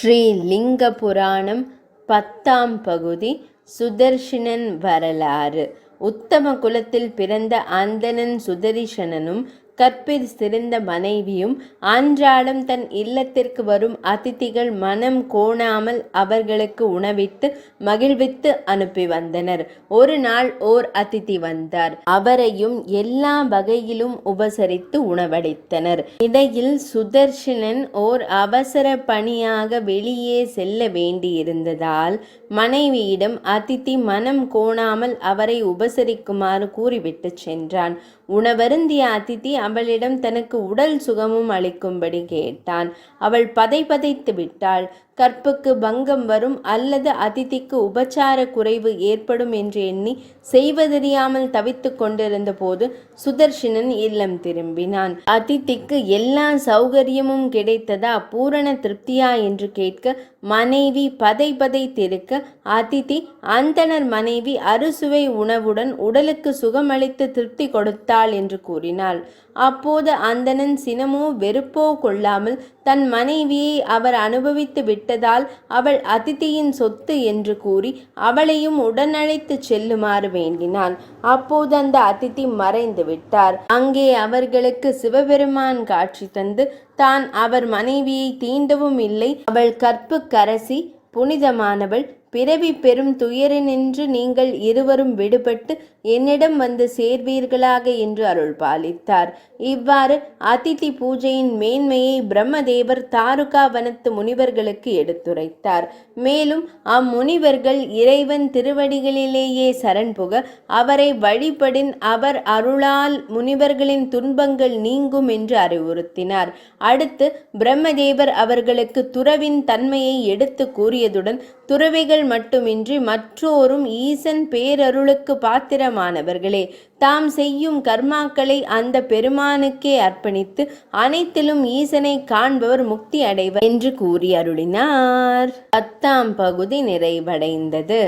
ஸ்ரீ லிங்க புராணம் 10ஆம் பகுதி சுதர்சனன் வரலாறு. உத்தம குலத்தில் பிறந்த அந்தணன் சுதர்சனனும் கற்பிற் சிறந்த மனைவியும் அன்றாடம் தன் இல்லத்திற்கு வரும் அதிதிகள் மனம் கோணாமல் அவர்களுக்கு உணவிட்டு மகிழ்வித்து அனுப்பி வந்தனர். ஒரு நாள் ஓர் அதிதி வந்தார். அவரையும் எல்லா வகையிலும் உபசரித்து உணவளித்தனர். இடையில் சுதர்சனன் ஓர் அவசர பணியாக வெளியே செல்ல வேண்டியிருந்ததால் மனைவியிடம் அதிதி மனம் கோணாமல் அவரை உபசரிக்குமாறு கூறிவிட்டு சென்றான். உணவருந்திய அதிதி அவளிடம் தனக்கு உடல் சுகமும் அளிக்கும்படி கேட்டான். அவள் பதைபதைத்து விட்டாள். கற்புக்கு பங்கம் வரும் அல்லது அதிதிக்கு உபச்சார குறைவு ஏற்படும் என்று எண்ணி செய்வதறியாமல் தவித்து கொண்டிருந்த போது சுதர்சனன் இல்லம் திரும்பினான். அதிதிக்கு எல்லா சௌகரியமும் கிடைத்ததா, பூரண திருப்தியா என்று கேட்க மனைவி பதைபதைத்திருக்க அதிதி அந்தணர் மனைவி அறுசுவை உணவுடன் உடலுக்கு சுகமளித்து திருப்தி கொடுத்தாள் என்று கூறினாள். அப்போது அந்தணன் சினமோ வெறுப்போ கொள்ளாமல் தன் மனைவியை அவர் அனுபவித்து விட்டதால் அவள் அதிதியின் சொத்து என்று கூறி அவளையும் உடனழைத்து செல்லுமாறு வேண்டினான். அப்போது அந்த அதிதி மறைந்து விட்டார். அங்கே அவர்களுக்கு சிவபெருமான் காட்சி தந்து தான் அவர் மனைவியை தீண்டவும் இல்லை, அவள் கற்புக்கரசி, புனிதமானவள், பிறவி பெரும் துயரினின்று நீங்கள் இருவரும் விடுபட்டு என்னிடம் வந்து சேர்வீர்களாக என்று அருள் பாலித்தார். இவ்வாறு அதிதி பூஜையின் மேன்மையை பிரம்மதேவர் தாருகா வனத்து முனிவர்களுக்கு எடுத்துரைத்தார். மேலும் அம்முனிவர்கள் இறைவன் திருவடிகளிலேயே சரண் புக அவரை வழிபடின் அவர் அருளால் முனிவர்களின் துன்பங்கள் நீங்கும் என்று அறிவுறுத்தினார். அடுத்து பிரம்மதேவர் அவர்களுக்கு துறவின் தன்மையை எடுத்து கூறியதுடன் துறவிகள் மட்டுமின்றி மற்றோரும் ஈசன் பேரருளுக்கு பாத்திரமானவர்களே, தாம் செய்யும் கர்மாக்களை அந்த பெருமானுக்கே அர்ப்பணித்து அனைத்திலும் ஈசனை காண்பவர் முக்தி அடைவர் என்று கூறி அருளினார். 10ஆம் பகுதி நிறைவடைந்தது.